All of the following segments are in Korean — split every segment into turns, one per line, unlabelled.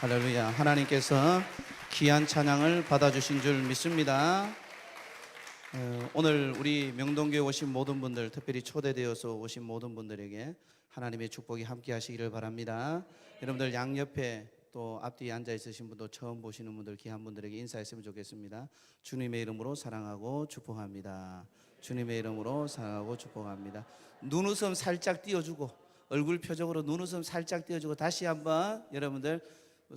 할렐루야. 하나님께서 귀한 찬양을 받아주신 줄 믿습니다. 오늘 우리 명동교회 오신 모든 분들, 특별히 초대되어서 오신 모든 분들에게 하나님의 축복이 함께 하시기를 바랍니다. 여러분들 양옆에 또 앞뒤에 앉아 있으신 분도 처음 보시는 분들, 귀한 분들에게 인사했으면 좋겠습니다. 주님의 이름으로 사랑하고 축복합니다. 주님의 이름으로 사랑하고 축복합니다. 눈웃음 살짝 띄워주고, 얼굴 표정으로 눈웃음 살짝 띄워주고, 다시 한번 여러분들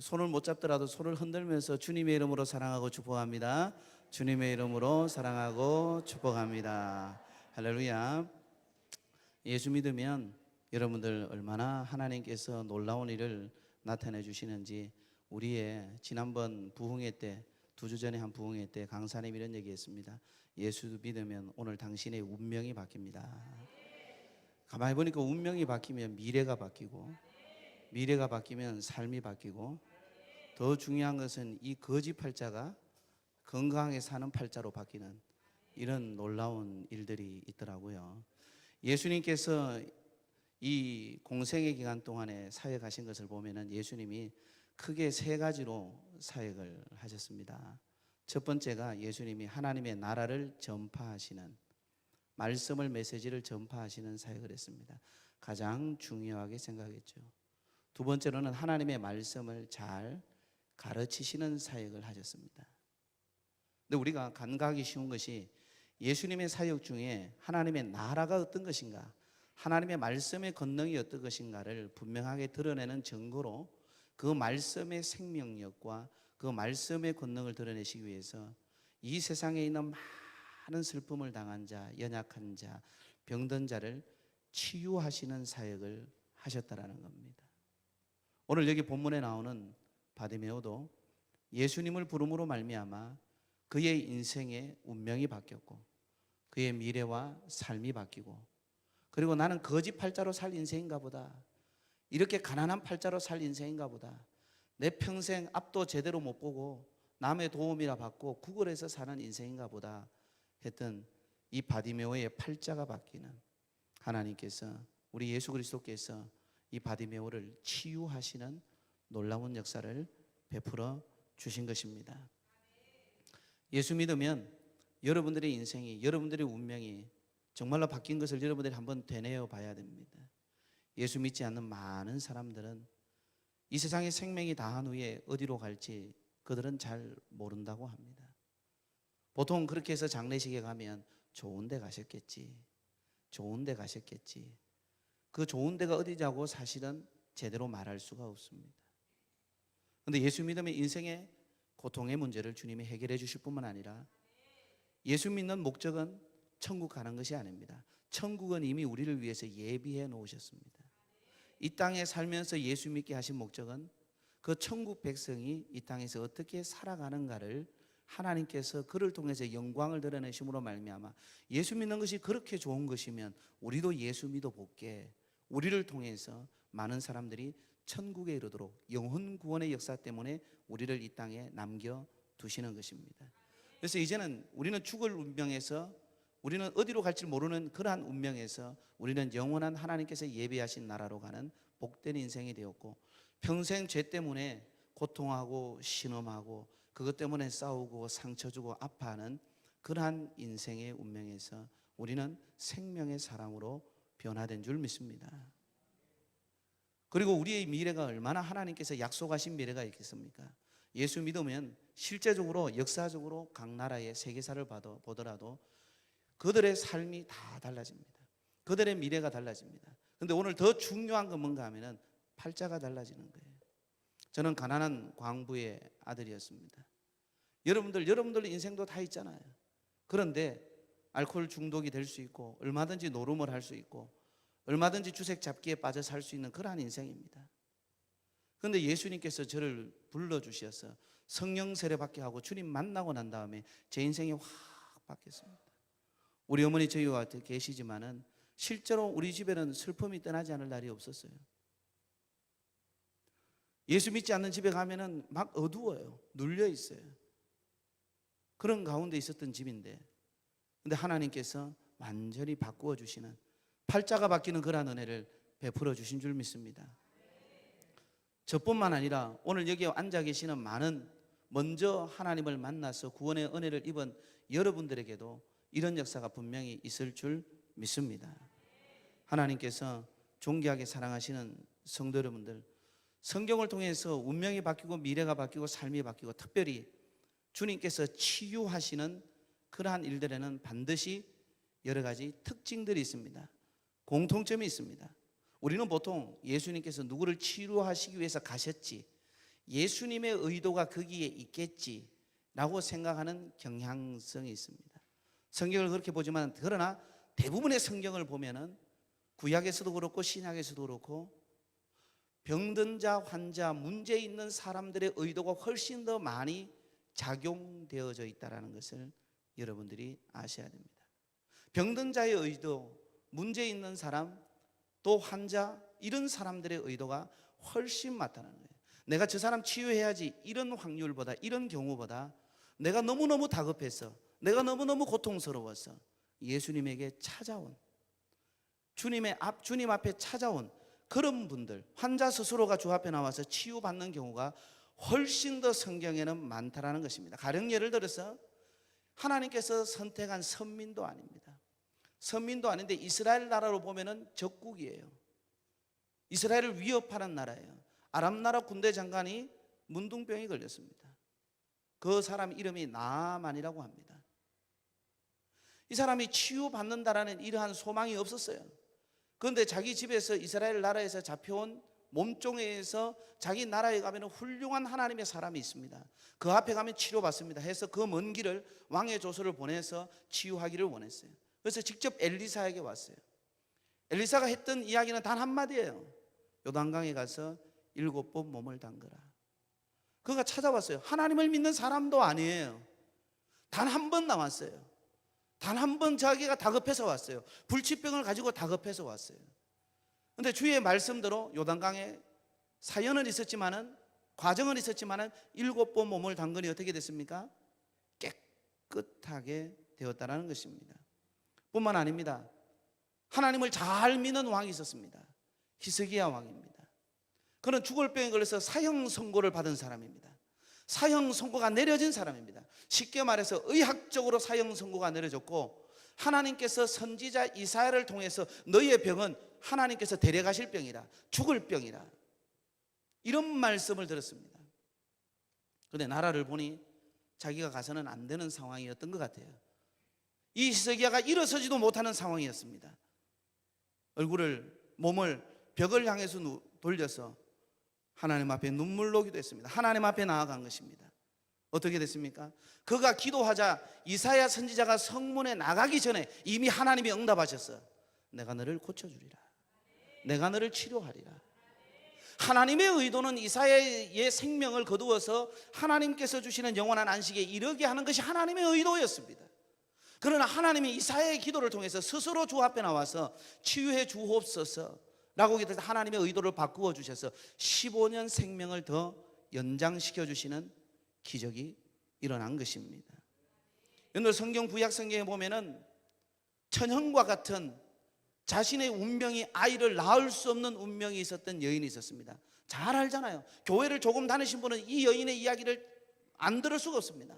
손을 못 잡더라도 손을 흔들면서 주님의 이름으로 사랑하고 축복합니다. 주님의 이름으로 사랑하고 축복합니다. 할렐루야. 예수 믿으면 여러분들 얼마나 하나님께서 놀라운 일을 나타내 주시는지, 우리의 지난번 부흥회 때, 2주 전에 한 부흥회 때 강사님이 이런 얘기했습니다. 예수 믿으면 오늘 당신의 운명이 바뀝니다. 가만히 보니까 운명이 바뀌면 미래가 바뀌고, 미래가 바뀌면 삶이 바뀌고, 더 중요한 것은 이 거지 팔자가 건강하게 사는 팔자로 바뀌는 이런 놀라운 일들이 있더라고요. 예수님께서 이 공생의 기간 동안에 사역하신 것을 보면은 예수님이 크게 3가지로 사역을 하셨습니다. 첫 번째가 예수님이 하나님의 나라를 전파하시는, 말씀을, 메시지를 전파하시는 사역을 했습니다. 가장 중요하게 생각했죠. 두 번째로는 하나님의 말씀을 잘 가르치시는 사역을 하셨습니다. 근데 우리가 간과하기 쉬운 것이 예수님의 사역 중에 하나님의 나라가 어떤 것인가, 하나님의 말씀의 권능이 어떤 것인가를 분명하게 드러내는 증거로 그 말씀의 생명력과 그 말씀의 권능을 드러내시기 위해서 이 세상에 있는 많은 슬픔을 당한 자, 연약한 자, 병든 자를 치유하시는 사역을 하셨다라는 겁니다. 오늘 여기 본문에 나오는 바디메오도 예수님을 부름으로 말미암아 그의 인생의 운명이 바뀌었고, 그의 미래와 삶이 바뀌고, 그리고 나는 거지 팔자로 살 인생인가 보다, 이렇게 가난한 팔자로 살 인생인가 보다, 내 평생 앞도 제대로 못 보고 남의 도움이라 받고 구걸해서 사는 인생인가 보다 했던 이 바디메오의 팔자가 바뀌는, 하나님께서, 우리 예수 그리스도께서 이 바디메오를 치유하시는 놀라운 역사를 베풀어 주신 것입니다. 예수 믿으면 여러분들의 인생이, 여러분들의 운명이 정말로 바뀐 것을 여러분들이 한번 되뇌어 봐야 됩니다. 예수 믿지 않는 많은 사람들은 이 세상의 생명이 다한 후에 어디로 갈지 그들은 잘 모른다고 합니다. 보통 그렇게 해서 장례식에 가면 좋은 데 가셨겠지, 좋은 데 가셨겠지, 그 좋은 데가 어디냐고 사실은 제대로 말할 수가 없습니다. 그런데 예수 믿으면 인생의 고통의 문제를 주님이 해결해 주실 뿐만 아니라, 예수 믿는 목적은 천국 가는 것이 아닙니다. 천국은 이미 우리를 위해서 예비해 놓으셨습니다. 이 땅에 살면서 예수 믿게 하신 목적은 그 천국 백성이 이 땅에서 어떻게 살아가는가를 하나님께서 그를 통해서 영광을 드러내심으로 말미암아, 예수 믿는 것이 그렇게 좋은 것이면 우리도 예수 믿어 볼게, 우리를 통해서 많은 사람들이 천국에 이르도록 영혼 구원의 역사 때문에 우리를 이 땅에 남겨두시는 것입니다. 그래서 이제는 우리는 죽을 운명에서, 우리는 어디로 갈지 모르는 그러한 운명에서 우리는 영원한 하나님께서 예비하신 나라로 가는 복된 인생이 되었고, 평생 죄 때문에 고통하고 신음하고 그것 때문에 싸우고 상처 주고 아파하는 그러한 인생의 운명에서 우리는 생명의 사람으로 변화된 줄 믿습니다. 그리고 우리의 미래가 얼마나 하나님께서 약속하신 미래가 있겠습니까? 예수 믿으면 실제적으로, 역사적으로 각 나라의 세계사를 보더라도 그들의 삶이 다 달라집니다. 그들의 미래가 달라집니다. 그런데 오늘 더 중요한 건 뭔가 하면은 팔자가 달라지는 거예요. 저는 가난한 광부의 아들이었습니다. 여러분들 인생도 다 있잖아요. 그런데 알코올 중독이 될 수 있고, 얼마든지 노름을 할 수 있고, 얼마든지 주색 잡기에 빠져 살 수 있는 그러한 인생입니다. 그런데 예수님께서 저를 불러주셔서 성령 세례 받게 하고 주님 만나고 난 다음에 제 인생이 확 바뀌었습니다. 우리 어머니 저희와 계시지만은 실제로 우리 집에는 슬픔이 떠나지 않을 날이 없었어요. 예수 믿지 않는 집에 가면은 막 어두워요. 눌려 있어요. 그런 가운데 있었던 집인데, 근데 하나님께서 완전히 바꾸어 주시는, 팔자가 바뀌는 그러한 은혜를 베풀어 주신 줄 믿습니다. 저뿐만 아니라 오늘 여기 앉아 계시는 많은 먼저 하나님을 만나서 구원의 은혜를 입은 여러분들에게도 이런 역사가 분명히 있을 줄 믿습니다. 하나님께서 존귀하게 사랑하시는 성도 여러분들, 성경을 통해서 운명이 바뀌고 미래가 바뀌고 삶이 바뀌고 특별히 주님께서 치유하시는 그러한 일들에는 반드시 여러 가지 특징들이 있습니다. 공통점이 있습니다. 우리는 보통 예수님께서 누구를 치유하시기 위해서 가셨지, 예수님의 의도가 거기에 있겠지 라고 생각하는 경향성이 있습니다. 성경을 그렇게 보지만, 그러나 대부분의 성경을 보면은 구약에서도 그렇고 신약에서도 그렇고 병든 자, 환자, 문제 있는 사람들의 의도가 훨씬 더 많이 작용되어져 있다는 것을 여러분들이 아셔야 됩니다. 병든 자의 의도, 문제 있는 사람, 또 환자, 이런 사람들의 의도가 훨씬 많다는 거예요. 내가 저 사람 치유해야지, 이런 확률보다, 이런 경우보다 내가 너무너무 다급해서, 내가 너무너무 고통스러워서 예수님에게 찾아온, 주님 앞에 찾아온 그런 분들, 환자 스스로가 주 앞에 나와서 치유받는 경우가 훨씬 더 성경에는 많다라는 것입니다. 가령 예를 들어서 하나님께서 선택한 선민도 아닙니다. 선민도 아닌데 이스라엘 나라로 보면은 적국이에요. 이스라엘을 위협하는 나라예요. 아람 나라 군대 장관이 문둥병이 걸렸습니다. 그 사람 이름이 나아만이라고 합니다. 이 사람이 치유받는다라는 이러한 소망이 없었어요. 그런데 자기 집에서 이스라엘 나라에서 잡혀온 몸종에서 자기 나라에 가면 훌륭한 하나님의 사람이 있습니다. 그 앞에 가면 치료받습니다 해서 그 먼 길을 왕의 조서를 보내서 치유하기를 원했어요. 그래서 직접 엘리사에게 왔어요. 엘리사가 했던 이야기는 단 한마디예요. 요단강에 가서 7번 몸을 담그라. 그가 찾아왔어요. 하나님을 믿는 사람도 아니에요. 단 한 번 나왔어요. 단 한 번 자기가 다급해서 왔어요. 불치병을 가지고 다급해서 왔어요. 그런데 주의 말씀대로 요단강에 사연은 있었지만은, 과정은 있었지만은 7번 몸을 담그니 어떻게 됐습니까? 깨끗하게 되었다라는 것입니다. 뿐만 아닙니다. 하나님을 잘 믿는 왕이 있었습니다. 히스기야 왕입니다. 그는 죽을 병에 걸려서 사형 선고를 받은 사람입니다. 사형 선고가 내려진 사람입니다. 쉽게 말해서 의학적으로 사형 선고가 내려졌고, 하나님께서 선지자 이사야를 통해서 너희의 병은 하나님께서 데려가실 병이라, 죽을 병이라, 이런 말씀을 들었습니다. 그런데 나라를 보니 자기가 가서는 안 되는 상황이었던 것 같아요. 이 히스기야가 일어서지도 못하는 상황이었습니다. 몸을 벽을 향해서 돌려서 하나님 앞에 눈물로 기도했습니다. 하나님 앞에 나아간 것입니다. 어떻게 됐습니까? 그가 기도하자 이사야 선지자가 성문에 나가기 전에 이미 하나님이 응답하셨어. 내가 너를 고쳐주리라. 내가 너를 치료하리라. 하나님의 의도는 이사야의 생명을 거두어서 하나님께서 주시는 영원한 안식에 이르게 하는 것이 하나님의 의도였습니다. 그러나 하나님이 이사야의 기도를 통해서 스스로 주 앞에 나와서 치유해 주옵소서 라고 기도해서 하나님의 의도를 바꾸어 주셔서 15년 생명을 더 연장시켜 주시는 기적이 일어난 것입니다. 여러분, 성경 구약 성경에 보면은 천형과 같은 자신의 운명이, 아이를 낳을 수 없는 운명이 있었던 여인이 있었습니다. 잘 알잖아요. 교회를 조금 다니신 분은 이 여인의 이야기를 안 들을 수가 없습니다.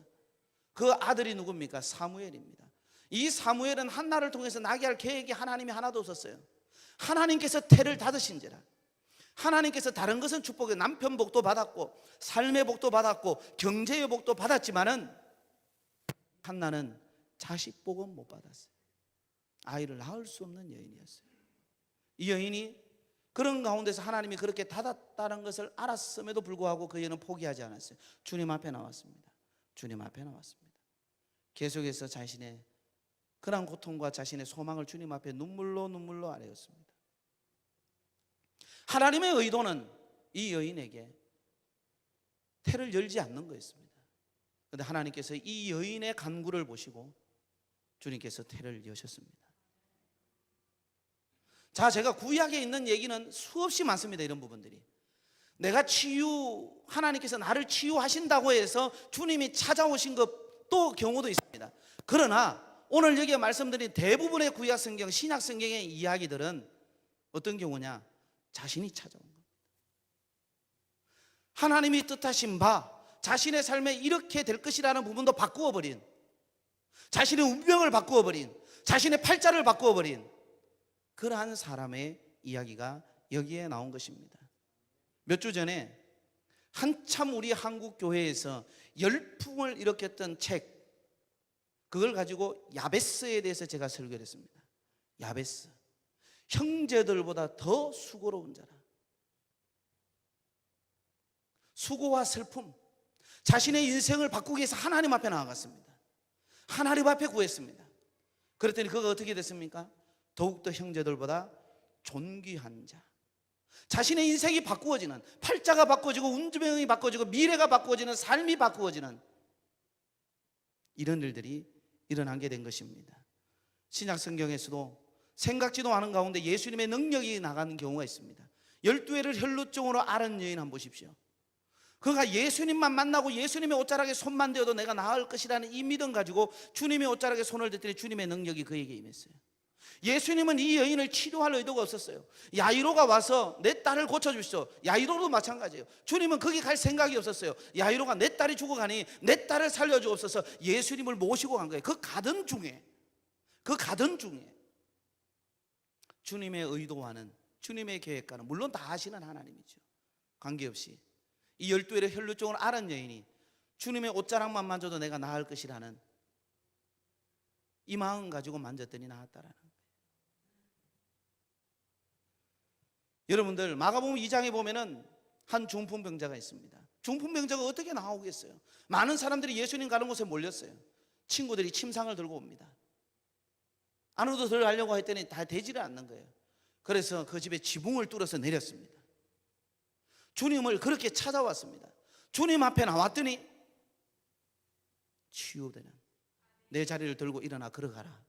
그 아들이 누굽니까? 사무엘입니다. 이 사무엘은 한나를 통해서 나게 할 계획이 하나님이 하나도 없었어요. 하나님께서 태를 닫으신지라. 하나님께서 다른 것은 축복의 남편 복도 받았고 삶의 복도 받았고 경제의 복도 받았지만은 한나는 자식 복은 못 받았어요. 아이를 낳을 수 없는 여인이었어요. 이 여인이 그런 가운데서 하나님이 그렇게 닫았다는 것을 알았음에도 불구하고 그 여인은 포기하지 않았어요. 주님 앞에 나왔습니다. 주님 앞에 나왔습니다. 계속해서 자신의 그런 고통과 자신의 소망을 주님 앞에 눈물로 아뢰었습니다. 하나님의 의도는 이 여인에게 태를 열지 않는 거였습니다. 그런데 하나님께서 이 여인의 간구를 보시고 주님께서 태를 여셨습니다. 자, 제가 구약에 있는 얘기는 수없이 많습니다. 이런 부분들이 내가 하나님께서 나를 치유하신다고 해서 주님이 찾아오신 것도 경우도 있습니다. 그러나 오늘 여기에 말씀드린 대부분의 구약 성경, 신약 성경의 이야기들은 어떤 경우냐? 자신이 찾아온 겁니다. 하나님이 뜻하신 바 자신의 삶에 이렇게 될 것이라는 부분도 바꾸어 버린, 자신의 운명을 바꾸어 버린, 자신의 팔자를 바꾸어 버린 그러한 사람의 이야기가 여기에 나온 것입니다. 몇 주 전에 한참 우리 한국 교회에서 열풍을 일으켰던 책, 그걸 가지고 야베스에 대해서 제가 설교를 했습니다. 야베스, 형제들보다 더 수고로운 자라. 수고와 슬픔, 자신의 인생을 바꾸기 위해서 하나님 앞에 나아갔습니다. 하나님 앞에 구했습니다. 그랬더니 그가 어떻게 됐습니까? 더욱더 형제들보다 존귀한 자, 자신의 인생이 바꾸어지는, 팔자가 바꾸어지고 운명이 바꾸어지고 미래가 바꾸어지는, 삶이 바꾸어지는 이런 일들이 일어나게 된 것입니다. 신약 성경에서도 생각지도 않은 가운데 예수님의 능력이 나가는 경우가 있습니다. 12회를 혈루증으로 앓은 여인 한번 보십시오. 그가 예수님만 만나고 예수님의 옷자락에 손만 대어도 내가 나을 것이라는 이 믿음 가지고 주님의 옷자락에 손을 댔더니 주님의 능력이 그에게 임했어요. 예수님은 이 여인을 치료할 의도가 없었어요. 야이로가 와서 내 딸을 고쳐주시오. 야이로도 마찬가지예요. 주님은 거기 갈 생각이 없었어요. 야이로가 내 딸이 죽어가니 내 딸을 살려주옵소서. 예수님을 모시고 간 거예요. 그 가던 중에 주님의 의도와는, 주님의 계획과는 물론 다 아시는 하나님이죠. 관계없이 이 12일의 혈루증을 앓은 여인이 주님의 옷자락만 만져도 내가 나을 것이라는 이 마음 가지고 만졌더니 나았다라는 거예요. 여러분들, 마가복음 2장에 보면은 한 중풍병자가 있습니다. 중풍병자가 어떻게 나오겠어요? 많은 사람들이 예수님 가는 곳에 몰렸어요. 친구들이 침상을 들고 옵니다. 안으로 들어가려고 했더니 다 되지를 않는 거예요. 그래서 그 집에 지붕을 뚫어서 내렸습니다. 주님을 그렇게 찾아왔습니다. 주님 앞에 나왔더니 치유되는, 내 자리를 들고 일어나 걸어가라.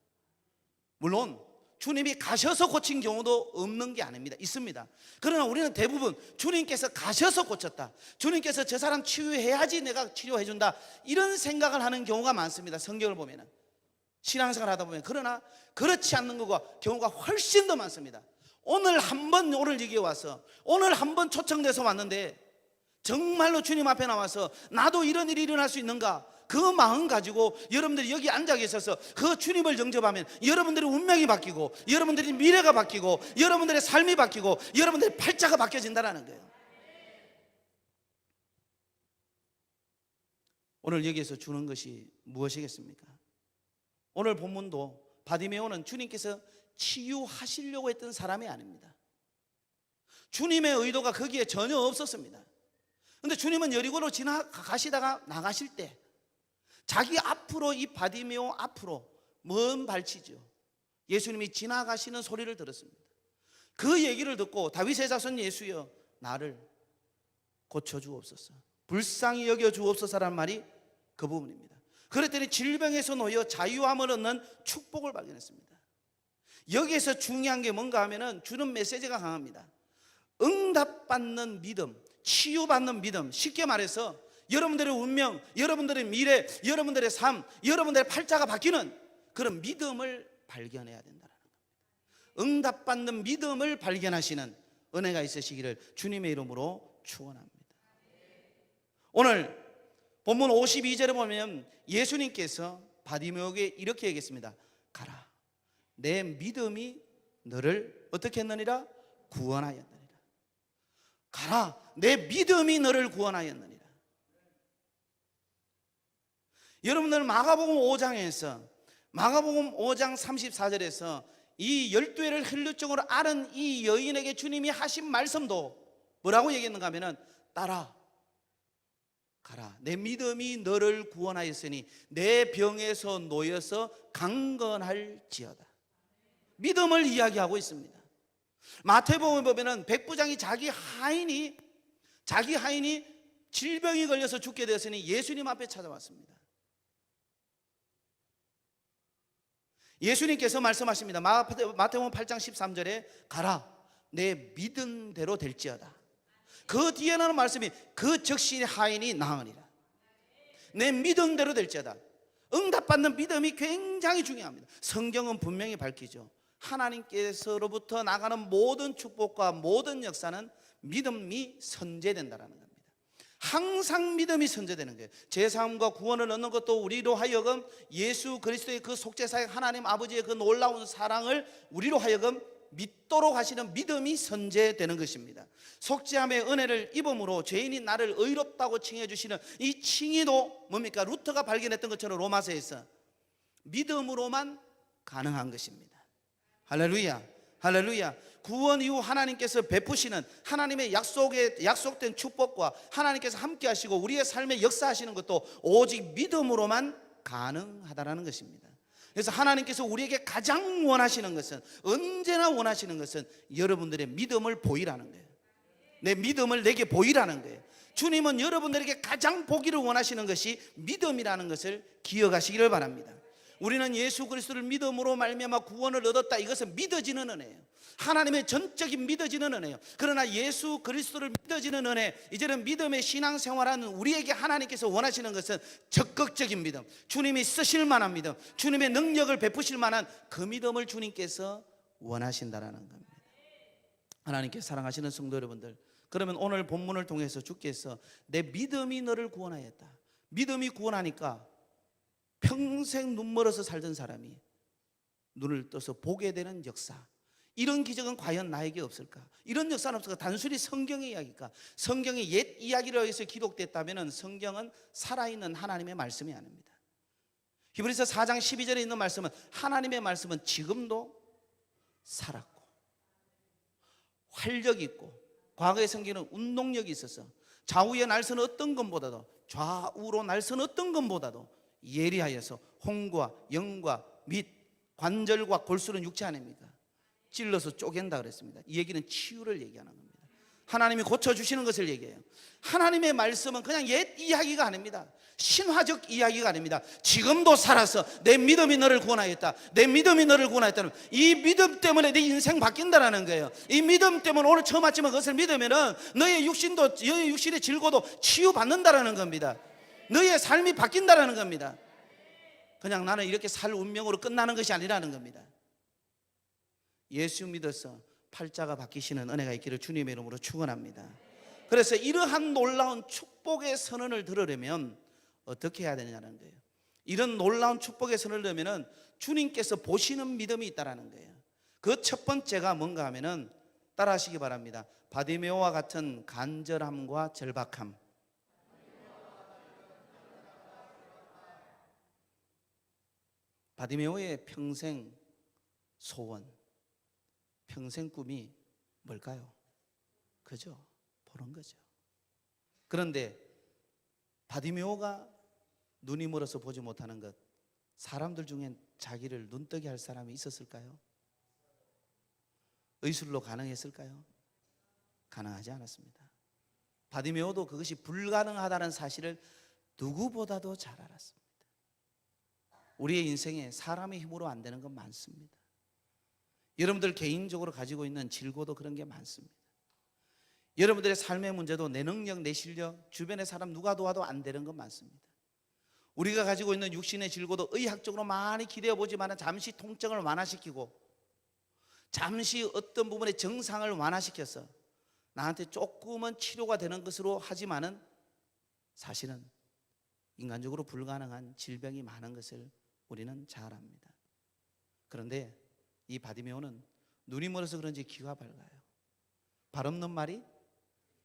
물론 주님이 가셔서 고친 경우도 없는 게 아닙니다. 있습니다. 그러나 우리는 대부분 주님께서 가셔서 고쳤다, 주님께서 저 사람 치유해야지 내가 치료해 준다, 이런 생각을 하는 경우가 많습니다. 성경을 보면은, 신앙생활 하다 보면. 그러나 그렇지 않는 경우가 훨씬 더 많습니다. 오늘 여기에 와서 오늘 한 번 초청돼서 왔는데 정말로 주님 앞에 나와서 나도 이런 일이 일어날 수 있는가, 그 마음 가지고 여러분들이 여기 앉아 계셔서 그 주님을 영접하면 여러분들의 운명이 바뀌고, 여러분들의 미래가 바뀌고, 여러분들의 삶이 바뀌고, 여러분들의 팔자가 바뀌어진다는 거예요. 오늘 여기에서 주는 것이 무엇이겠습니까? 오늘 본문도 바디메오는 주님께서 치유하시려고 했던 사람이 아닙니다. 주님의 의도가 거기에 전혀 없었습니다. 그런데 주님은 여리고로 지나가시다가 나가실 때 자기 앞으로, 이 바디메오 앞으로 먼 발치죠, 예수님이 지나가시는 소리를 들었습니다. 그 얘기를 듣고 다윗의 자손 예수여 나를 고쳐주옵소서, 불쌍히 여겨주옵소서라는 말이 그 부분입니다. 그랬더니 질병에서 놓여 자유함을 얻는 축복을 발견했습니다. 여기에서 중요한 게 뭔가 하면은 주는 메시지가 강합니다. 응답받는 믿음, 치유받는 믿음, 쉽게 말해서 여러분들의 운명, 여러분들의 미래, 여러분들의 삶, 여러분들의 팔자가 바뀌는 그런 믿음을 발견해야 된다는 겁니다. 응답받는 믿음을 발견하시는 은혜가 있으시기를 주님의 이름으로 축원합니다. 오늘 본문 52절에 보면 예수님께서 바디메오에게 이렇게 얘기했습니다. 가라, 내 믿음이 너를 어떻게 했느니라? 구원하였느니라. 가라, 내 믿음이 너를 구원하였느니라. 여러분들, 마가복음 5장에서, 마가복음 5장 34절에서 이 12회를 혈루증으로 앓은 이 여인에게 주님이 하신 말씀도 뭐라고 얘기했는가 하면은, 따라 가라, 내 믿음이 너를 구원하였으니 내 병에서 놓여서 강건할지어다. 믿음을 이야기하고 있습니다. 마태복음에 보면은 백부장이 자기 하인이 질병이 걸려서 죽게 되었으니 예수님 앞에 찾아왔습니다. 예수님께서 말씀하십니다. 마태복음 8장 13절에 가라, 내 믿음대로 될지어다. 그 뒤에 나오는 말씀이 그 즉시 하인이 나으니라. 내 믿음대로 될지어다. 응답받는 믿음이 굉장히 중요합니다. 성경은 분명히 밝히죠. 하나님께서로부터 나가는 모든 축복과 모든 역사는 믿음이 선제된다는 겁니다. 항상 믿음이 선제되는 거예요. 제사함과 구원을 얻는 것도 우리로 하여금 예수 그리스도의 그 속죄사역 하나님 아버지의 그 놀라운 사랑을 우리로 하여금 믿도록 하시는 믿음이 선제되는 것입니다. 속죄함의 은혜를 입음으로 죄인인 나를 의롭다고 칭해 주시는 이 칭의도 뭡니까? 루터가 발견했던 것처럼 로마서에서 믿음으로만 가능한 것입니다. 할렐루야, 할렐루야. 구원 이후 하나님께서 베푸시는 하나님의 약속된 축복과 하나님께서 함께 하시고 우리의 삶에 역사하시는 것도 오직 믿음으로만 가능하다는 것입니다. 그래서 하나님께서 우리에게 가장 원하시는 것은, 언제나 원하시는 것은 여러분들의 믿음을 보이라는 거예요. 내 믿음을 내게 보이라는 거예요. 주님은 여러분들에게 가장 보기를 원하시는 것이 믿음이라는 것을 기억하시기를 바랍니다. 우리는 예수 그리스도를 믿음으로 말미암아 구원을 얻었다. 이것은 믿어지는 은혜예요. 하나님의 전적인 믿어지는 은혜예요. 그러나 예수 그리스도를 믿어지는 은혜, 이제는 믿음의 신앙생활하는 우리에게 하나님께서 원하시는 것은 적극적인 믿음, 주님이 쓰실 만한 믿음, 주님의 능력을 베푸실 만한 그 믿음을 주님께서 원하신다라는 겁니다. 하나님께 사랑하시는 성도 여러분들, 그러면 오늘 본문을 통해서 주께서 내 믿음이 너를 구원하였다. 믿음이 구원하니까 평생 눈멀어서 살던 사람이 눈을 떠서 보게 되는 역사, 이런 기적은 과연 나에게 없을까? 이런 역사는 없을까? 단순히 성경의 이야기일까? 성경의 옛 이야기로 해서 기록됐다면 성경은 살아있는 하나님의 말씀이 아닙니다. 히브리서 4장 12절에 있는 말씀은 하나님의 말씀은 지금도 살았고 활력이 있고, 과거의 성경은 운동력이 있어서 좌우의 날선 어떤 것보다도, 좌우로 날선 어떤 것보다도 예리하여서 홍과 영과 및 관절과 골수는 육체 아닙니까? 찔러서 쪼갠다 그랬습니다. 이 얘기는 치유를 얘기하는 겁니다. 하나님이 고쳐주시는 것을 얘기해요. 하나님의 말씀은 그냥 옛 이야기가 아닙니다. 신화적 이야기가 아닙니다. 지금도 살아서 내 믿음이 너를 구원하였다, 내 믿음이 너를 구원하였다는, 이 믿음 때문에 내 인생 바뀐다라는 거예요. 이 믿음 때문에 오늘 처음 아침에 그것을 믿으면은 너의 육신의 질고도 치유받는다라는 겁니다. 너의 삶이 바뀐다라는 겁니다. 그냥 나는 이렇게 살 운명으로 끝나는 것이 아니라는 겁니다. 예수 믿어서 팔자가 바뀌시는 은혜가 있기를 주님의 이름으로 축원합니다. 그래서 이러한 놀라운 축복의 선언을 들으려면 어떻게 해야 되느냐는 거예요. 이런 놀라운 축복의 선언을 들으면 주님께서 보시는 믿음이 있다는 거예요. 그 첫 번째가 뭔가 하면은 따라 하시기 바랍니다. 바디메오와 같은 간절함과 절박함. 바디메오의 평생 소원, 평생 꿈이 뭘까요? 그죠? 보는 거죠. 그런데 바디메오가 눈이 멀어서 보지 못하는 것, 사람들 중엔 자기를 눈뜨게 할 사람이 있었을까요? 의술로 가능했을까요? 가능하지 않았습니다. 바디메오도 그것이 불가능하다는 사실을 누구보다도 잘 알았습니다. 우리의 인생에 사람의 힘으로 안 되는 건 많습니다. 여러분들 개인적으로 가지고 있는 질고도 그런 게 많습니다. 여러분들의 삶의 문제도 내 능력, 내 실력, 주변의 사람 누가 도와도 안 되는 건 많습니다. 우리가 가지고 있는 육신의 질고도 의학적으로 많이 기대해 보지만 잠시 통증을 완화시키고 잠시 어떤 부분의 정상을 완화시켜서 나한테 조금은 치료가 되는 것으로 하지만은 사실은 인간적으로 불가능한 질병이 많은 것을 우리는 잘 압니다. 그런데 이 바디메오는 눈이 멀어서 그런지 귀가 밝아요. 발 없는 말이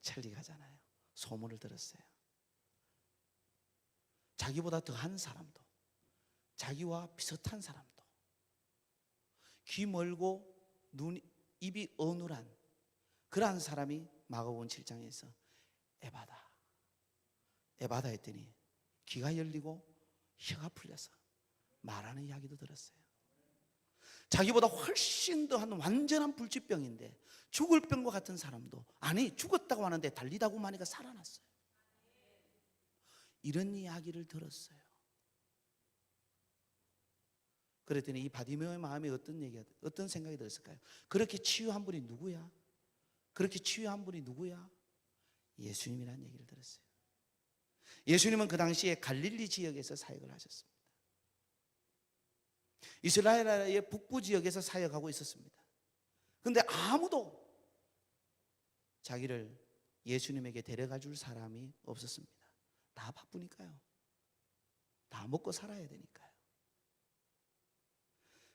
천리 가잖아요. 소문을 들었어요. 자기보다 더한 사람도, 자기와 비슷한 사람도, 귀 멀고 입이 어눌한 그러한 사람이 마가복음 7장에서 에바다 했더니 귀가 열리고 혀가 풀려서 말하는 이야기도 들었어요. 자기보다 훨씬 더한 완전한 불치병인데 죽을 병과 같은 사람도 아니 죽었다고 하는데 달리다고 하니까 살아났어요. 이런 이야기를 들었어요. 그랬더니 이 바디메오의 마음에 어떤 생각이 들었을까요? 그렇게 치유한 분이 누구야? 그렇게 치유한 분이 누구야? 예수님이라는 얘기를 들었어요. 예수님은 그 당시에 갈릴리 지역에서 사역을 하셨습니다. 이스라엘의 북부 지역에서 사역하고 있었습니다. 그런데 아무도 자기를 예수님에게 데려가 줄 사람이 없었습니다. 다 바쁘니까요. 다 먹고 살아야 되니까요.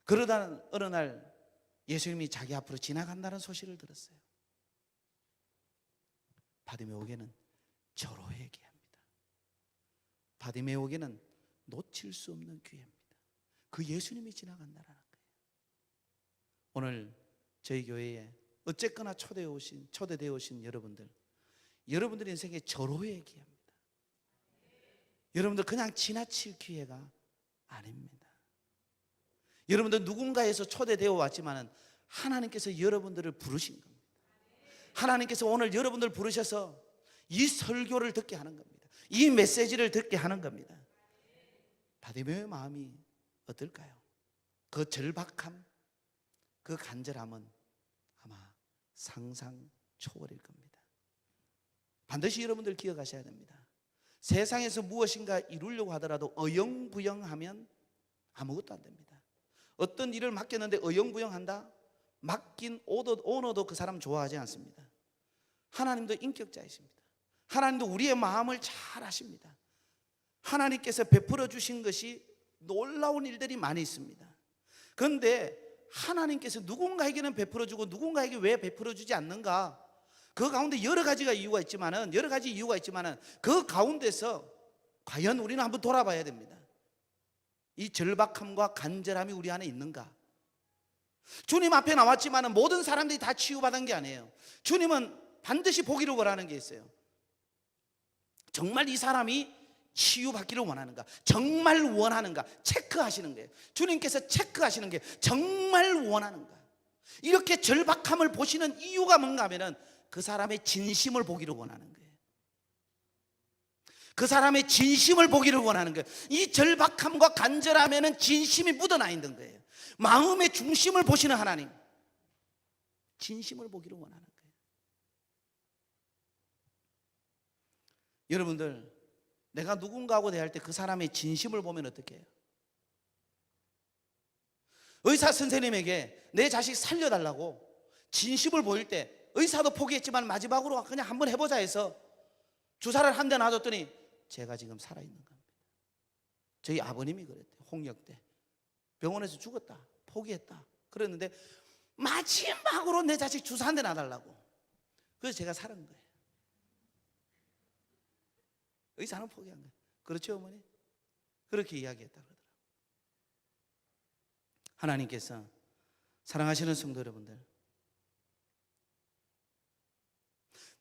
그러다 어느 날 예수님이 자기 앞으로 지나간다는 소식을 들었어요. 바디메오에게는 절호의 기회입니다. 바디메오에게는 놓칠 수 없는 기회입니다. 그 예수님이 지나간다는 거예요. 오늘 저희 교회에 어쨌거나 초대되어 오신 여러분들, 여러분들 인생의 절호의 기회입니다. 여러분들 그냥 지나칠 기회가 아닙니다. 여러분들 누군가에서 초대되어 왔지만 하나님께서 여러분들을 부르신 겁니다. 하나님께서 오늘 여러분들 부르셔서 이 설교를 듣게 하는 겁니다. 이 메시지를 듣게 하는 겁니다. 바디메오의 마음이 어떨까요? 그 절박함, 그 간절함은 아마 상상 초월일 겁니다. 반드시 여러분들 기억하셔야 됩니다. 세상에서 무엇인가 이루려고 하더라도 어영부영하면 아무것도 안 됩니다. 어떤 일을 맡겼는데 어영부영한다? 맡긴 오너도 그 사람 좋아하지 않습니다. 하나님도 인격자이십니다. 하나님도 우리의 마음을 잘 아십니다. 하나님께서 베풀어 주신 것이 놀라운 일들이 많이 있습니다. 그런데 하나님께서 누군가에게는 베풀어 주고 누군가에게 왜 베풀어 주지 않는가? 그 가운데 여러 가지 이유가 있지만은 그 가운데서 과연 우리는 한번 돌아봐야 됩니다. 이 절박함과 간절함이 우리 안에 있는가? 주님 앞에 나왔지만은 모든 사람들이 다 치유받은 게 아니에요. 주님은 반드시 보기를 원하는 게 있어요. 정말 이 사람이 치유받기를 원하는가? 정말 원하는가? 체크하시는 거예요. 주님께서 체크하시는 게 정말 원하는가? 이렇게 절박함을 보시는 이유가 뭔가 하면은 그 사람의 진심을 보기를 원하는 거예요. 그 사람의 진심을 보기를 원하는 거예요. 이 절박함과 간절함에는 진심이 묻어나 있는 거예요. 마음의 중심을 보시는 하나님, 진심을 보기를 원하는 거예요. 여러분들, 내가 누군가하고 대할 때 그 사람의 진심을 보면 어떻게 해요? 의사 선생님에게 내 자식 살려달라고 진심을 보일 때 의사도 포기했지만 마지막으로 그냥 한번 해보자 해서 주사를 한 대 놔줬더니 제가 지금 살아있는 겁니다. 저희 아버님이 그랬대요. 홍역 때 병원에서 죽었다, 포기했다 그랬는데 마지막으로 내 자식 주사 한 대 놔달라고, 그래서 제가 살은 거예요. 의사는 포기한 거예요. 그렇죠, 어머니? 그렇게 이야기했다 그러더라고요. 하나님께서, 사랑하시는 성도 여러분들,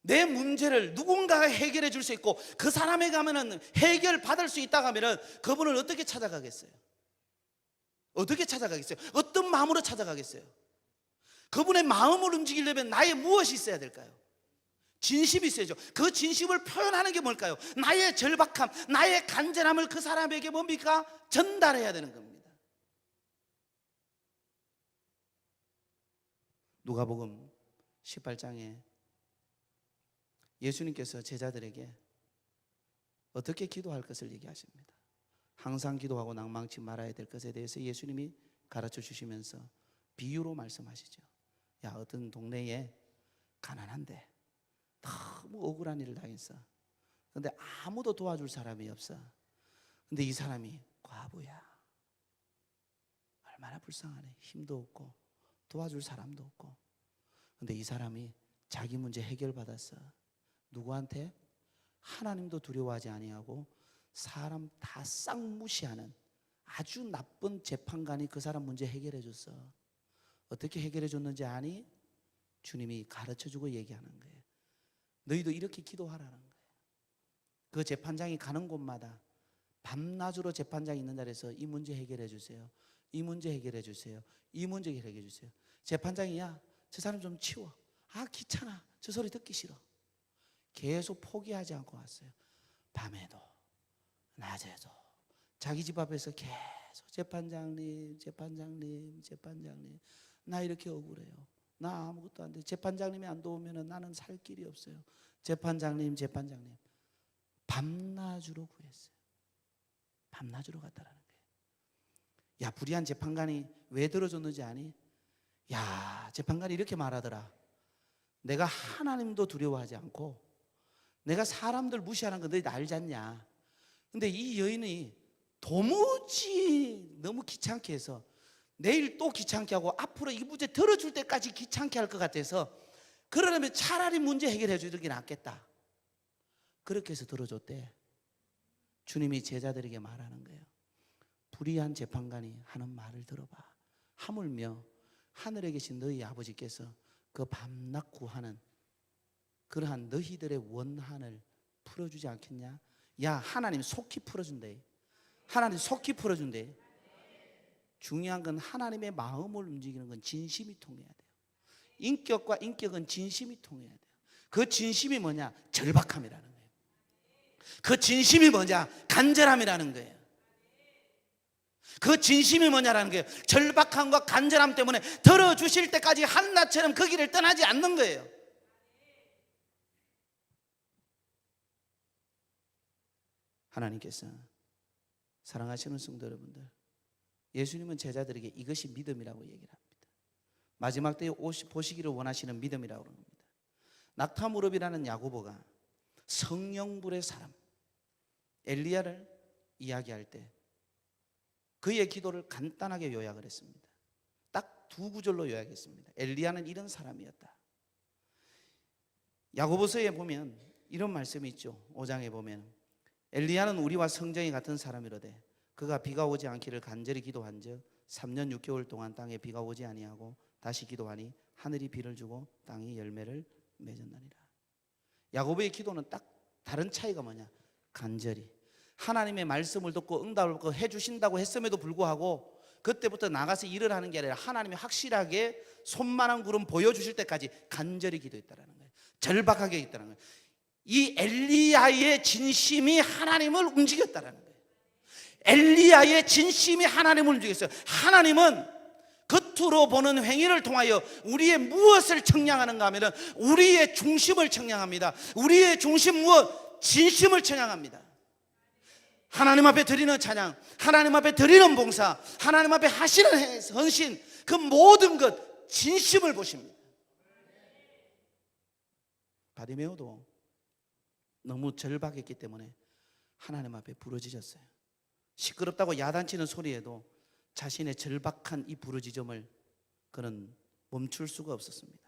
내 문제를 누군가가 해결해 줄 수 있고 그 사람에 가면은 해결받을 수 있다고 하면은 그분을 어떻게 찾아가겠어요? 어떻게 찾아가겠어요? 어떤 마음으로 찾아가겠어요? 그분의 마음을 움직이려면 나의 무엇이 있어야 될까요? 진심이 있어야죠. 그 진심을 표현하는 게 뭘까요? 나의 절박함, 나의 간절함을 그 사람에게 뭡니까? 전달해야 되는 겁니다. 누가복음 18장에 예수님께서 제자들에게 어떻게 기도할 것을 얘기하십니다. 항상 기도하고 낭망치 말아야 될 것에 대해서 예수님이 가르쳐 주시면서 비유로 말씀하시죠. 야, 어떤 동네에 가난한데 너무 억울한 일을 당했어. 근데 아무도 도와줄 사람이 없어. 근데 이 사람이 과부야. 얼마나 불쌍하네. 힘도 없고 도와줄 사람도 없고. 근데 이 사람이 자기 문제 해결받았어. 누구한테? 하나님도 두려워하지 아니하고 사람 다 싹 무시하는 아주 나쁜 재판관이 그 사람 문제 해결해 줬어. 어떻게 해결해 줬는지 아니? 주님이 가르쳐주고 얘기하는 거예요. 너희도 이렇게 기도하라는 거예요. 그 재판장이 가는 곳마다 밤낮으로 재판장이 있는 자리에서 이 문제 해결해 주세요, 이 문제 해결해 주세요, 이 문제 해결해 주세요. 재판장이 야, 저 사람 좀 치워. 아, 귀찮아. 저 소리 듣기 싫어. 계속 포기하지 않고 왔어요. 밤에도 낮에도 자기 집 앞에서 계속 재판장님 나 이렇게 억울해요. 나 아무것도 안 돼. 재판장님이 안 도우면 나는 살 길이 없어요. 재판장님 밤낮으로 구했어요. 밤낮으로 갔다라는 거예요. 야, 불의한 재판관이 왜 들어줬는지 아니? 야, 재판관이 이렇게 말하더라. 내가 하나님도 두려워하지 않고 내가 사람들 무시하는 거 너희 알지 않냐? 근데 이 여인이 도무지 너무 귀찮게 해서 내일 또 귀찮게 하고 앞으로 이 문제 들어줄 때까지 귀찮게 할 것 같아서 그러려면 차라리 문제 해결해 주는 게 낫겠다. 그렇게 해서 들어줬대. 주님이 제자들에게 말하는 거예요. 불의한 재판관이 하는 말을 들어봐. 하물며 하늘에 계신 너희 아버지께서 그 밤낮 구하는 그러한 너희들의 원한을 풀어주지 않겠냐? 야, 하나님 속히 풀어준대. 하나님 속히 풀어준대. 중요한 건 하나님의 마음을 움직이는 건 진심이 통해야 돼요. 인격과 인격은 진심이 통해야 돼요. 그 진심이 뭐냐? 절박함이라는 거예요. 그 진심이 뭐냐? 간절함이라는 거예요. 그 진심이 뭐냐라는 거예요. 절박함과 간절함 때문에 들어주실 때까지 한나처럼 그 길을 떠나지 않는 거예요. 하나님께서 사랑하시는 성도 여러분들, 예수님은 제자들에게 이것이 믿음이라고 얘기를 합니다. 마지막 때에 보시기를 원하시는 믿음이라고 합니다. 낙타무릎이라는 야고보가 성령불의 사람 엘리야를 이야기할 때 그의 기도를 간단하게 요약을 했습니다. 딱 두 구절로 요약했습니다. 엘리야는 이런 사람이었다. 야고보서에 보면 이런 말씀이 있죠. 5장에 보면 엘리야는 우리와 성정이 같은 사람이로되 그가 비가 오지 않기를 간절히 기도한즉 3년 6개월 동안 땅에 비가 오지 아니하고 다시 기도하니 하늘이 비를 주고 땅이 열매를 맺었나니라. 야고보의 기도는 딱 다른 차이가 뭐냐? 간절히 하나님의 말씀을 듣고 응답을 받고 해주신다고 했음에도 불구하고 그때부터 나가서 일을 하는 게 아니라 하나님이 확실하게 손만한 구름 보여주실 때까지 간절히 기도했다는 거예요. 절박하게 했다는 거예요. 이 엘리야의 진심이 하나님을 움직였다는 거예요. 엘리야의 진심이 하나님을 움직였어요. 하나님은 겉으로 보는 행위를 통하여 우리의 무엇을 청량하는가 하면 우리의 중심을 청량합니다. 우리의 중심 무엇? 진심을 청량합니다. 하나님 앞에 드리는 찬양, 하나님 앞에 드리는 봉사, 하나님 앞에 하시는 헌신, 그 모든 것 진심을 보십니다. 바디메오도 너무 절박했기 때문에 하나님 앞에 부르짖었어요. 시끄럽다고 야단치는 소리에도 자신의 절박한 이 부르짖음을 그는 멈출 수가 없었습니다.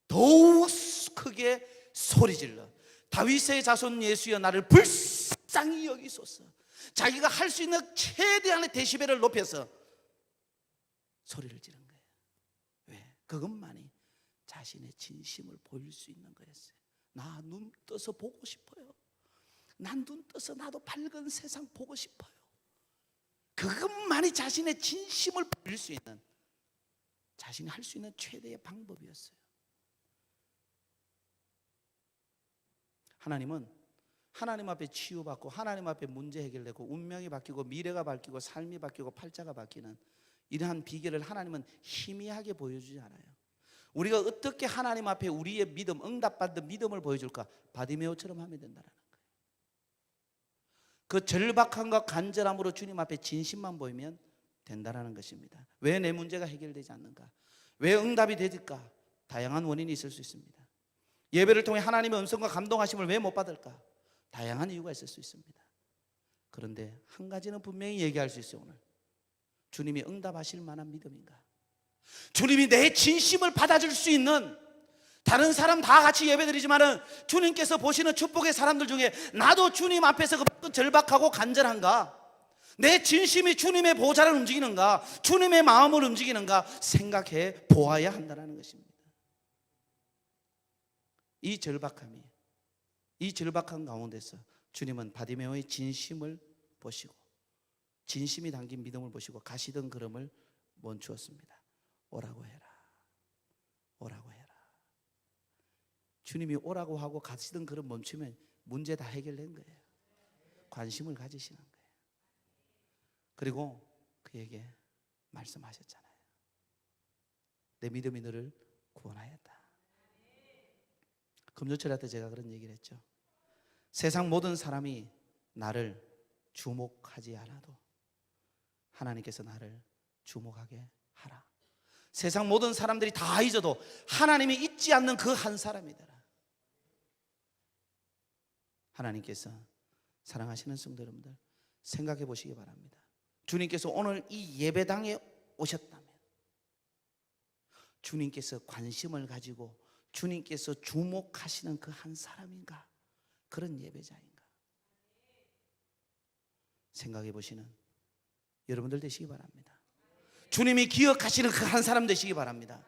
더욱 크게 소리질러 다윗의 자손 예수여 나를 불쌍히 여기소서. 자기가 할 수 있는 최대한의 데시벨을 높여서 소리를 지른 거예요. 왜? 그것만이 자신의 진심을 보일 수 있는 거였어요. 나 눈 떠서 보고 싶어요. 난 눈 떠서 나도 밝은 세상 보고 싶어요. 그것만이 자신의 진심을 보일 수 있는, 자신이 할 수 있는 최대의 방법이었어요. 하나님은 하나님 앞에 치유받고 하나님 앞에 문제 해결되고 운명이 바뀌고 미래가 바뀌고 삶이 바뀌고 팔자가 바뀌는 이러한 비결을 하나님은 희미하게 보여주지 않아요. 우리가 어떻게 하나님 앞에 우리의 믿음, 응답받는 믿음을 보여줄까? 바디메오처럼 하면 된다는 거예요. 그 절박함과 간절함으로 주님 앞에 진심만 보이면 된다는 것입니다. 왜 내 문제가 해결되지 않는가? 왜 응답이 되질까? 다양한 원인이 있을 수 있습니다. 예배를 통해 하나님의 음성과 감동하심을 왜 못 받을까? 다양한 이유가 있을 수 있습니다. 그런데 한 가지는 분명히 얘기할 수 있어요. 오늘 주님이 응답하실 만한 믿음인가? 주님이 내 진심을 받아줄 수 있는, 다른 사람 다 같이 예배드리지만은 주님께서 보시는 축복의 사람들 중에 나도 주님 앞에서 그 절박하고 간절한가? 내 진심이 주님의 보좌를 움직이는가? 주님의 마음을 움직이는가? 생각해 보아야 한다는 것입니다. 이 절박한 가운데서 주님은 바디메오의 진심을 보시고 진심이 담긴 믿음을 보시고 가시던 걸음을 멈추었습니다. 오라고 해라. 오라고 해라. 주님이 오라고 하고 가시던 걸음 멈추면 문제 다 해결된 거예요. 관심을 가지시는 거예요. 그리고 그에게 말씀하셨잖아요. 내 믿음이 너를 구원하였다. 금요철 때 제가 그런 얘기를 했죠. 세상 모든 사람이 나를 주목하지 않아도 하나님께서 나를 주목하게 하라. 세상 모든 사람들이 다 잊어도 하나님이 잊지 않는 그 한 사람이더라. 하나님께서 사랑하시는 성도 여러분들 생각해 보시기 바랍니다. 주님께서 오늘 이 예배당에 오셨다면 주님께서 관심을 가지고 주님께서 주목하시는 그 한 사람인가? 그런 예배자인가? 생각해 보시는 여러분들 되시기 바랍니다. 주님이 기억하시는 그 한 사람 되시기 바랍니다.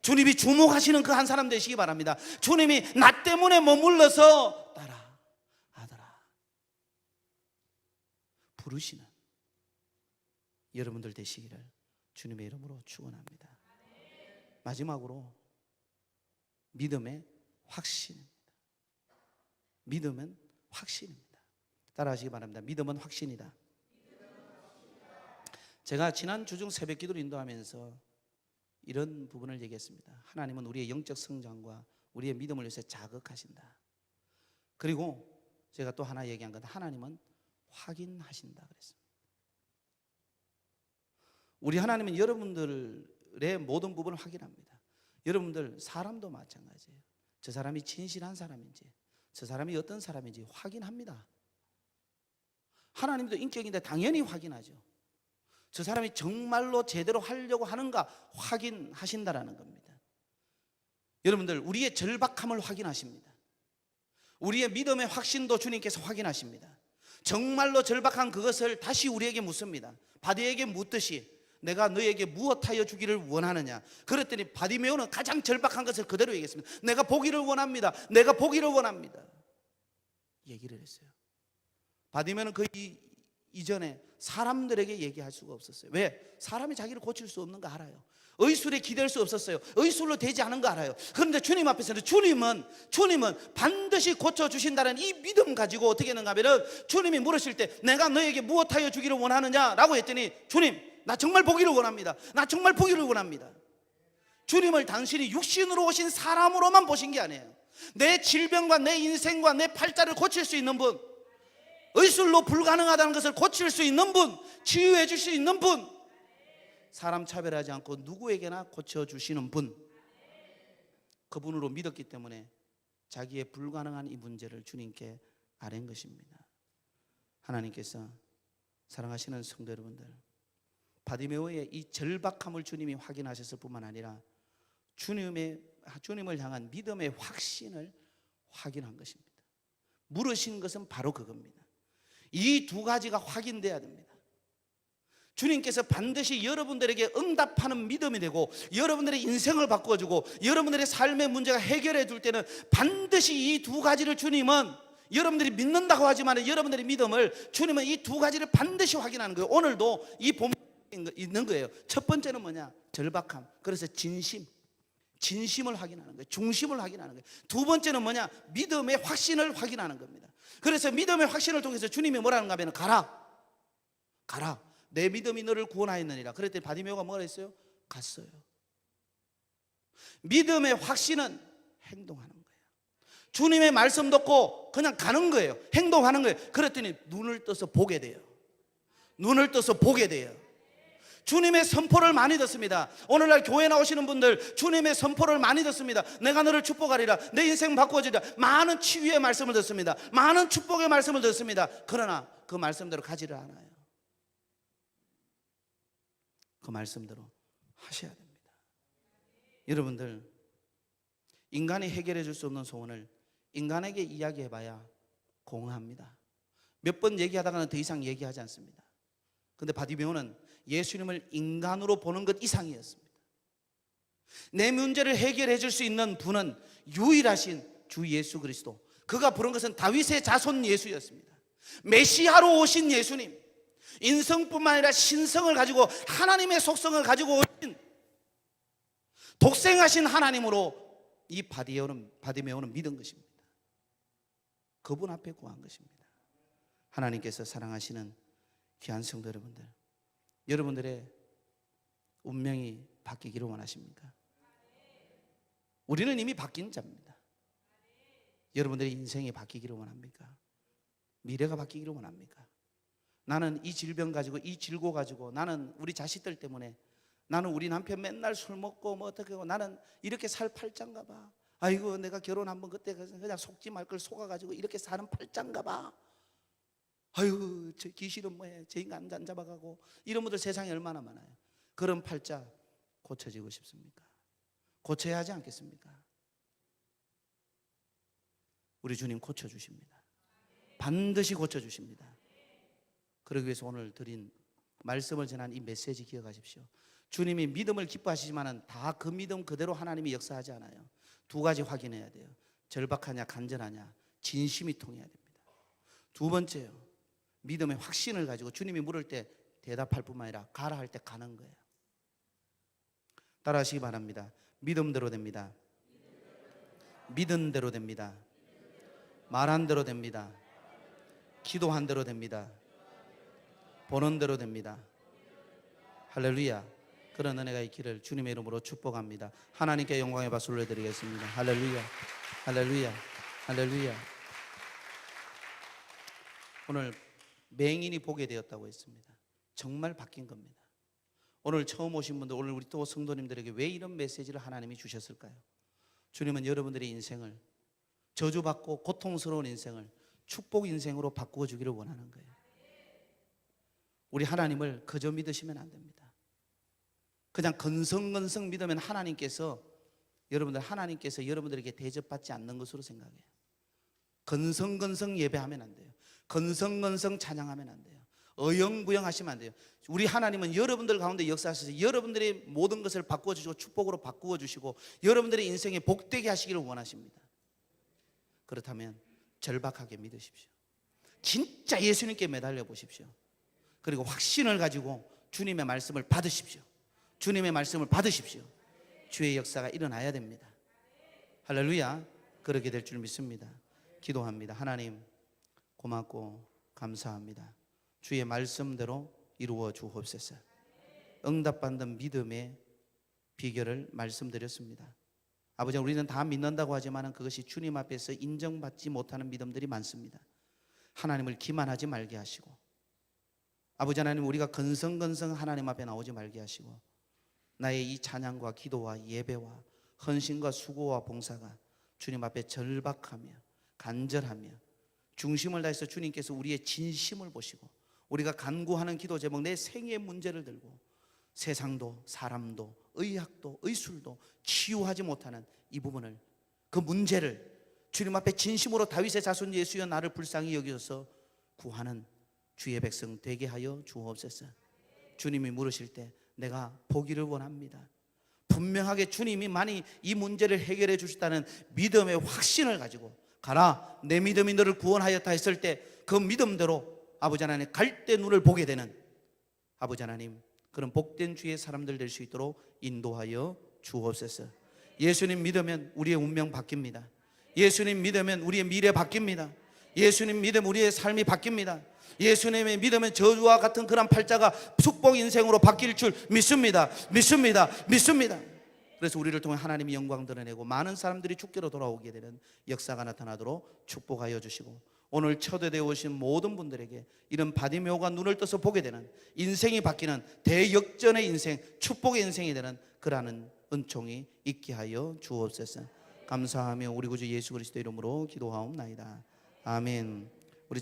주님이 주목하시는 그 한 사람 되시기 바랍니다. 주님이 나 때문에 머물러서 따라 아들아 부르시는 여러분들 되시기를 주님의 이름으로 축원합니다. 마지막으로 믿음의 확신입니다. 믿음은 확신입니다. 따라하시기 바랍니다. 믿음은 확신이다. 제가 지난 주중 새벽 기도를 인도하면서 이런 부분을 얘기했습니다. 하나님은 우리의 영적 성장과 우리의 믿음을 위해서 자극하신다. 그리고 제가 또 하나 얘기한 건 하나님은 확인하신다 그랬습니다. 우리 하나님은 여러분들의 모든 부분을 확인합니다. 여러분들 사람도 마찬가지예요. 저 사람이 진실한 사람인지 저 사람이 어떤 사람인지 확인합니다. 하나님도 인격인데 당연히 확인하죠. 저 사람이 정말로 제대로 하려고 하는가 확인하신다라는 겁니다. 여러분들 우리의 절박함을 확인하십니다. 우리의 믿음의 확신도 주님께서 확인하십니다. 정말로 절박한 그것을 다시 우리에게 묻습니다. 바디에게 묻듯이 내가 너에게 무엇하여 주기를 원하느냐. 그랬더니 바디메오는 가장 절박한 것을 그대로 얘기했습니다. 내가 보기를 원합니다. 내가 보기를 원합니다. 얘기를 했어요. 바디메오는 그 이전에 사람들에게 얘기할 수가 없었어요. 왜? 사람이 자기를 고칠 수 없는 거 알아요. 의술에 기댈 수 없었어요. 의술로 되지 않은 거 알아요. 그런데 주님 앞에서는 주님은 반드시 고쳐주신다는 이 믿음 가지고 어떻게 했는가 하면 주님이 물으실 때 내가 너에게 무엇하여 주기를 원하느냐라고 했더니 주님 나 정말 보기를 원합니다. 나 정말 보기를 원합니다. 주님을 당신이 육신으로 오신 사람으로만 보신 게 아니에요. 내 질병과 내 인생과 내 팔자를 고칠 수 있는 분, 의술로 불가능하다는 것을 고칠 수 있는 분, 치유해 줄 수 있는 분, 사람 차별하지 않고 누구에게나 고쳐주시는 분, 그분으로 믿었기 때문에 자기의 불가능한 이 문제를 주님께 아뢰는 것입니다. 하나님께서 사랑하시는 성도 여러분들, 바디메오의 이 절박함을 주님이 확인하셨을 뿐만 아니라 주님을 향한 믿음의 확신을 확인한 것입니다. 물으신 것은 바로 그겁니다. 이 두 가지가 확인돼야 됩니다. 주님께서 반드시 여러분들에게 응답하는 믿음이 되고 여러분들의 인생을 바꿔주고 여러분들의 삶의 문제가 해결해 줄 때는 반드시 이 두 가지를 주님은 여러분들이 믿는다고 하지만 여러분들의 믿음을 주님은 이 두 가지를 반드시 확인하는 거예요. 오늘도 이 본문에 있는 거예요. 첫 번째는 뭐냐? 절박함. 그래서 진심을 확인하는 거예요. 중심을 확인하는 거예요. 두 번째는 뭐냐? 믿음의 확신을 확인하는 겁니다. 그래서 믿음의 확신을 통해서 주님이 뭐라는가 하면 가라. 내 믿음이 너를 구원하였느니라. 그랬더니 바디메오가 뭐라 했어요? 갔어요. 믿음의 확신은 행동하는 거예요. 주님의 말씀 듣고 그냥 가는 거예요. 행동하는 거예요. 그랬더니 눈을 떠서 보게 돼요. 주님의 선포를 많이 듣습니다. 오늘날 교회 나오시는 분들 주님의 선포를 많이 듣습니다. 내가 너를 축복하리라. 내 인생 바꿔주리라. 많은 치유의 말씀을 듣습니다. 많은 축복의 말씀을 듣습니다. 그러나 그 말씀대로 가지를 않아요. 그 말씀대로 하셔야 됩니다. 여러분들 인간이 해결해 줄 수 없는 소원을 인간에게 이야기해봐야 공허합니다. 몇 번 얘기하다가는 더 이상 얘기하지 않습니다. 그런데 바디메오는 예수님을 인간으로 보는 것 이상이었습니다. 내 문제를 해결해 줄 수 있는 분은 유일하신 주 예수 그리스도, 그가 부른 것은 다윗의 자손 예수였습니다. 메시아로 오신 예수님, 인성뿐만 아니라 신성을 가지고 하나님의 속성을 가지고 오신 독생하신 하나님으로 이 바디메오는 믿은 것입니다. 그분 앞에 구한 것입니다. 하나님께서 사랑하시는 귀한 성도 여러분들, 여러분들의 운명이 바뀌기를 원하십니까? 우리는 이미 바뀐 자입니다. 여러분들의 인생이 바뀌기를 원합니까? 미래가 바뀌기를 원합니까? 나는 이 질병 가지고 이 질고 가지고 나는 우리 자식들 때문에 나는 우리 남편 맨날 술 먹고 뭐 어떻게 하고 나는 이렇게 살 팔짱가 봐. 아이고 내가 결혼 한번 그때 그냥 속지 말 걸 속아가지고 이렇게 사는 팔자인가 봐. 아이고 저 귀신은 뭐해, 저 인간 안 잡아가고, 이런 분들 세상에 얼마나 많아요. 그런 팔자 고쳐지고 싶습니까? 고쳐야 하지 않겠습니까? 우리 주님 고쳐주십니다. 반드시 고쳐주십니다. 그러기 위해서 오늘 드린 말씀을 전한 이 메시지 기억하십시오. 주님이 믿음을 기뻐하시지만 다 그 믿음 그대로 하나님이 역사하지 않아요. 두 가지 확인해야 돼요. 절박하냐 간절하냐, 진심이 통해야 됩니다. 두 번째요, 믿음의 확신을 가지고 주님이 물을 때 대답할 뿐만 아니라 가라 할 때 가는 거예요. 따라하시기 바랍니다. 믿음대로 됩니다. 믿은 대로 됩니다. 말한 대로 됩니다. 기도한 대로 됩니다. 보는 대로 됩니다. 할렐루야. 그런 은혜가 있기를 주님의 이름으로 축복합니다. 하나님께 영광의 박수를 올려드리겠습니다. 할렐루야, 할렐루야, 할렐루야. 오늘 맹인이 보게 되었다고 했습니다. 정말 바뀐 겁니다. 오늘 처음 오신 분들, 오늘 우리 또 성도님들에게 왜 이런 메시지를 하나님이 주셨을까요? 주님은 여러분들의 인생을, 저주받고 고통스러운 인생을 축복 인생으로 바꾸어 주기를 원하는 거예요. 우리 하나님을 그저 믿으시면 안 됩니다. 그냥 건성건성 믿으면 하나님께서 여러분들에게 대접받지 않는 것으로 생각해요. 건성건성 예배하면 안 돼요. 건성건성 찬양하면 안 돼요. 어영부영 하시면 안 돼요. 우리 하나님은 여러분들 가운데 역사하셔서 여러분들의 모든 것을 바꾸어 주시고 축복으로 바꾸어 주시고 여러분들의 인생에 복되게 하시기를 원하십니다. 그렇다면 절박하게 믿으십시오. 진짜 예수님께 매달려 보십시오. 그리고 확신을 가지고 주님의 말씀을 받으십시오. 주님의 말씀을 받으십시오. 주의 역사가 일어나야 됩니다. 할렐루야. 그렇게 될 줄 믿습니다. 기도합니다. 하나님 고맙고 감사합니다. 주의 말씀대로 이루어 주옵소서. 응답받는 믿음의 비결을 말씀드렸습니다. 아버지, 우리는 다 믿는다고 하지만 그것이 주님 앞에서 인정받지 못하는 믿음들이 많습니다. 하나님을 기만하지 말게 하시고, 아버지 하나님, 우리가 건성건성 하나님 앞에 나오지 말게 하시고, 나의 이 찬양과 기도와 예배와 헌신과 수고와 봉사가 주님 앞에 절박하며 간절하며 중심을 다해서 주님께서 우리의 진심을 보시고, 우리가 간구하는 기도 제목, 내 생애의 문제를 들고 세상도 사람도 의학도 의술도 치유하지 못하는 이 부분을, 그 문제를 주님 앞에 진심으로 다윗의 자손 예수여 나를 불쌍히 여기셔서 구하는 주의 백성 되게 하여 주옵소서. 주님이 물으실 때 내가 보기를 원합니다. 분명하게 주님이 만일 이 문제를 해결해 주셨다는 믿음의 확신을 가지고 가라, 내 믿음이 너를 구원하였다 했을 때 그 믿음대로 아버지 하나님 갈대 눈을 보게 되는, 아버지 하나님 그런 복된 주의 사람들 될 수 있도록 인도하여 주옵소서. 예수님 믿으면 우리의 운명 바뀝니다. 예수님 믿으면 우리의 미래 바뀝니다. 예수님 믿으면 우리의 삶이 바뀝니다. 예수님의 믿으면 저주와 같은 그런 팔자가 축복 인생으로 바뀔 줄 믿습니다. 믿습니다. 믿습니다. 그래서 우리를 통해 하나님이 영광 드러내고 많은 사람들이 주께로 돌아오게 되는 역사가 나타나도록 축복하여 주시고, 오늘 초대되어 오신 모든 분들에게 이런 바디메오가 눈을 떠서 보게 되는, 인생이 바뀌는 대역전의 인생, 축복의 인생이 되는 그러한 은총이 있게 하여 주옵소서. 감사하며 우리 구주 예수 그리스도 이름으로 기도하옵나이다. 아멘. 우리